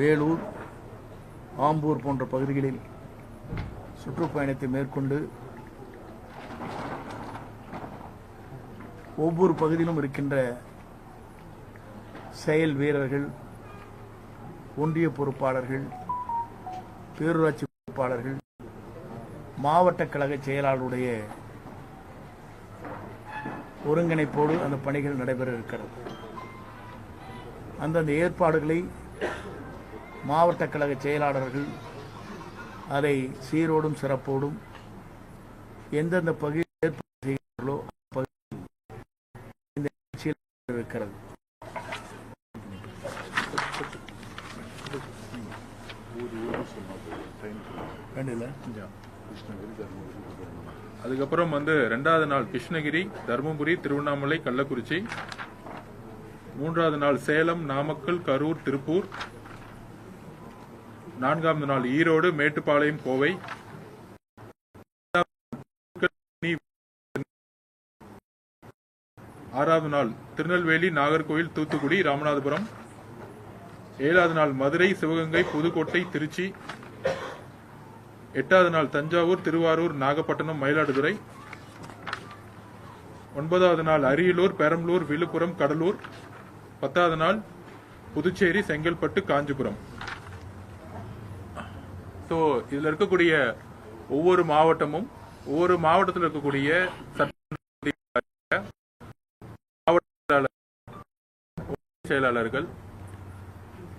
வேலூர், ஆம்பூர் போன்ற பகுதிகளில் சுற்றுப்பயணத்தை மேற்கொண்டு ஒவ்வொரு பகுதியிலும் இருக்கின்ற செயல் வீரர்கள், ஒன்றிய பொறுப்பாளர்கள், பேரூராட்சி பொறுப்பாளர்கள், மாவட்ட கழக செயலாளருடைய ஒருங்கிணைப்போடு அந்த பணிகள் நடைபெற இருக்கிறது. அந்தந்த ஏற்பாடுகளை மாவட்ட கழக செயலாளர்கள் அதை சீரோடும் சிறப்போடும் எந்தெந்த பகுதியில் ஏற்பாடு செய்கிறார்களோ இந்த நிகழ்ச்சியில் இருக்கிறது. அதுக்கப்புறம் ரெண்டாவது நாள் கிருஷ்ணகிரி, தருமபுரி, திருவண்ணாமலை, கள்ளக்குறிச்சி. மூன்றாவது நாள் சேலம், நாமக்கல், கரூர், திருப்பூர். நான்காவது நாள் ஈரோடு, மேட்டுப்பாளையம், கோவை. ஆறாவது நாள் திருநெல்வேலி, நாகர்கோவில், தூத்துக்குடி, ராமநாதபுரம். ஏழாவது நாள் மதுரை, சிவகங்கை, புதுக்கோட்டை, திருச்சி. எட்டாவது நாள் தஞ்சாவூர், திருவாரூர், நாகப்பட்டினம், மயிலாடுதுறை. ஒன்பதாவது நாள் அரியலூர், பெரம்பலூர், விழுப்புரம், கடலூர். 10வது நாள் புதுச்சேரி, செங்கல்பட்டு, காஞ்சிபுரம். ஸோ இதுல இருக்கக்கூடிய ஒவ்வொரு மாவட்டமும் ஒவ்வொரு மாவட்டத்தில் இருக்கக்கூடிய செயலாளர்கள்,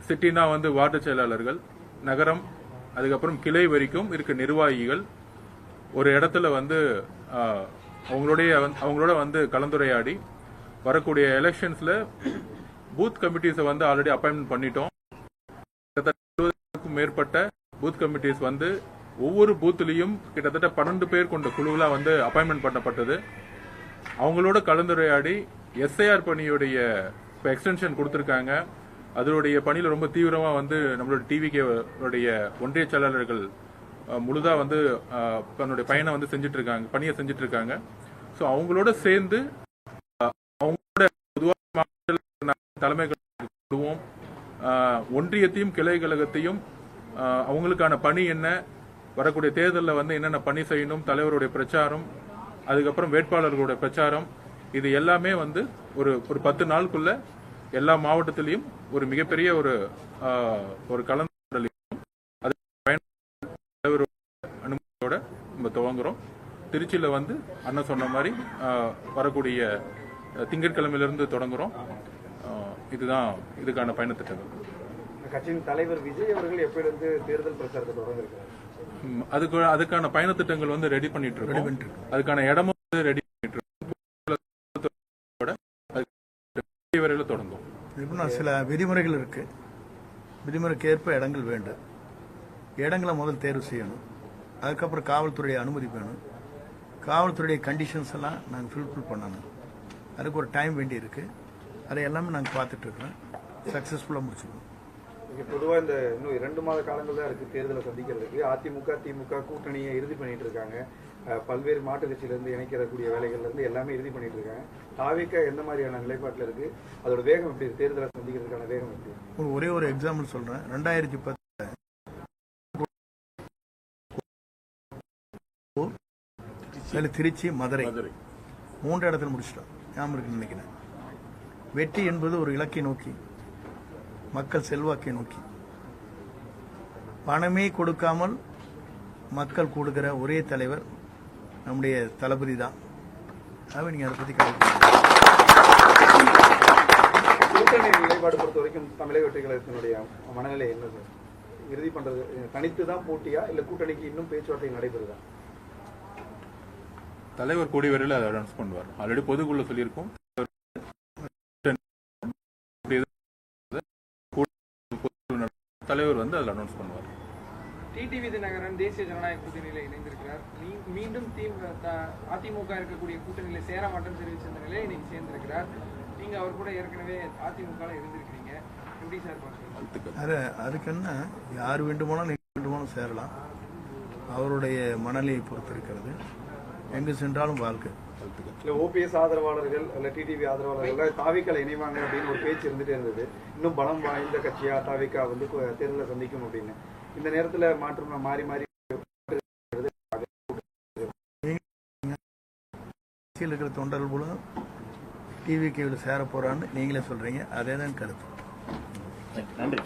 சிட்டினா வார்டு செயலாளர்கள், நகரம், அதுக்கப்புறம் கிளை வரைக்கும் இருக்க நிர்வாகிகள் ஒரு இடத்துல அவங்களோட கலந்துரையாடி வரக்கூடிய எலெக்ஷன்ஸ்ல பூத் கமிட்டிஸை ஆல்ரெடி அப்பாயின்மெண்ட் பண்ணிட்டோம். 20க்கும் மேற்பட்ட பூத் கமிட்டிஸ் ஒவ்வொரு பூத்திலையும் கிட்டத்தட்ட 12 பேர் கொண்ட குழுவா அப்பாயின்மெண்ட் பண்ணப்பட்டது. அவங்களோட கலந்துரையாடி எஸ்ஐஆர் பணியுடைய எக்ஸ்டென்ஷன் கொடுத்திருக்காங்க. அதனுடைய பணியில ரொம்ப தீவிரமா நம்மளோட டிவிகே ஒன்றிய செயலாளர்கள் முழுதா தன்னுடைய பணியை செஞ்சிட்டு இருக்காங்க. ஸோ அவங்களோட சேர்ந்து அவங்களோட பொதுவாக தலைமைகள் குழுவும் ஒன்றியத்தையும் கிளை கழகத்தையும் அவங்களுக்கான பணி என்ன, வரக்கூடிய தேர்தலில் என்னென்ன பணி செய்யணும், தலைவருடைய பிரச்சாரம், அதுக்கப்புறம் வேட்பாளர்களுடைய பிரச்சாரம், இது எல்லாமே ஒரு 10 நாளுக்குள்ள எல்லா மாவட்டத்திலையும் ஒரு மிகப்பெரிய ஒரு கலந்துரையாடலையும் அனுமதியோட நம்ம துவங்குறோம். திருச்சியில அண்ணன் சொன்ன மாதிரி வரக்கூடிய திங்கட்கிழமையிலிருந்து தொடங்குறோம். இதுதான் இதுக்கான பயணத்திட்டங்கள். கட்சியின் தலைவர் விஜய் அவர்கள் எப்படிருந்து தேர்தல் பிரச்சாரத்தை தொடங்கிருக்காரு, அதுக்கான பயணத்திட்டங்கள் ரெடி பண்ணிட்டு இருக்கோம். அதுக்கான இடமும் ரெடி பண்ணிட்டு இருக்கோம். தொடங்கும். சில விதிமுறைகள் இருக்கு. விதிமுறைக்கு ஏற்ப இடங்கள் வேண்டும். இடங்களை முதல் தேர்வு செய்யணும். அதுக்கப்புறம் காவல்துறையை அனுமதி வேணும். காவல்துறையுடைய கண்டிஷன்ஸ் எல்லாம் நாங்கள் ஃபில்ஃபில் பண்ணணும். அதுக்கு ஒரு டைம் வேண்டி இருக்கு. அதை எல்லாமே நாங்கள் பார்த்துட்டு இருக்கோம். சக்சஸ்ஃபுல்லாக முடிச்சுக்கணும். பொதுவாக இந்த இன்னும் 2 மாத காலங்கள் தான் இருக்கு தேர்தலை சந்திக்கிறதுக்கு. அதிமுக, திமுக கூட்டணியை இறுதி பண்ணிட்டு இருக்காங்க. பல்வேறு மாட்டு கட்சியிலிருந்து இணைக்கிறக்கூடிய வேலைகள்ல இருந்து எல்லாமே இறுதி பண்ணிட்டு இருக்காங்க. தாவேகா எந்த மாதிரியான நிலைப்பாட்டில் இருக்கு, அதோட வேகம் எப்படி, தேர்தலை சந்திக்கிறதுக்கான வேகம் எப்படி? ஒரே ஒரு எக்ஸாம்பிள் சொல்றேன். 2010 திருச்சி, மதுரை 3 இடத்துல முடிச்சிட்டோம். ஞாபகம் இருக்குன்னு நினைக்கிறேன். வெற்றி என்பது ஒரு இலக்கை நோக்கி, மக்கள் செல்வாக்கை நோக்கி, பணமே கொடுக்காமல் மக்கள் கொடுக்கிற ஒரே தலைவர் நம்முடைய தளபதி தான். நீங்க அதை பத்தி கூட்டணி நிலைப்பாடு பொறுத்த வரைக்கும் தமிழக வெற்றி கழகத்தினுடைய மனநிலை என்ன சார்? இறுதி பண்றது தனித்து தான் போட்டியா, இல்ல கூட்டணிக்கு இன்னும் பேச்சுவார்த்தை நடைபெறுதா? தலைவர் கூடிய வரையில் அதை அனௌன்ஸ் பண்ணுவார். ஆல்ரெடி பொதுக்குள்ள சொல்லியிருக்கோம். தலைவர் அதில் அனௌன்ஸ் பண்ணுவார். டிடிவி தினகரன் தேசிய ஜனநாயக கூட்டணியில் இணைந்திருக்கிறார். மீண்டும் அதிமுக இருக்கக்கூடிய கூட்டணியில் சேர மாட்டேன்னு தெரிவிச்சிருந்த நிலையை இன்னைக்கு சேர்ந்திருக்கிறார். நீங்க அவர் கூட ஏற்கனவே அதிமுக இருந்திருக்கிறீங்க. எப்படி சார் பாக்குறீங்க? அதுக்கு என்ன, யார் வேண்டுமானாலும் சேரலாம். அவருடைய மனநிலையை பொறுத்து இருக்கிறது. எங்கு சென்றாலும் வாழ்க்கை. வாழ்த்துக்கள். இல்ல ஓபிஎஸ் ஆதரவாளர்கள் இல்ல டிடிவி ஆதரவாளர்கள் தாவிக்கால இணைவாங்க அப்படின்னு ஒரு பேச்சு இருந்துட்டே இருந்தது. இன்னும் பலம் வாய்ந்த கட்சியா தாவிக்கா வந்து தேர்தலை சந்திக்கும் அப்படின்னு இந்த நேரத்துல மாற்றம் மாறி மாறி இருக்கிற தொண்டர்கள் போல டிவிகேவில் சேர போறான்னு நீங்களே சொல்றீங்க. அதே தான் கருத்து. நன்றி.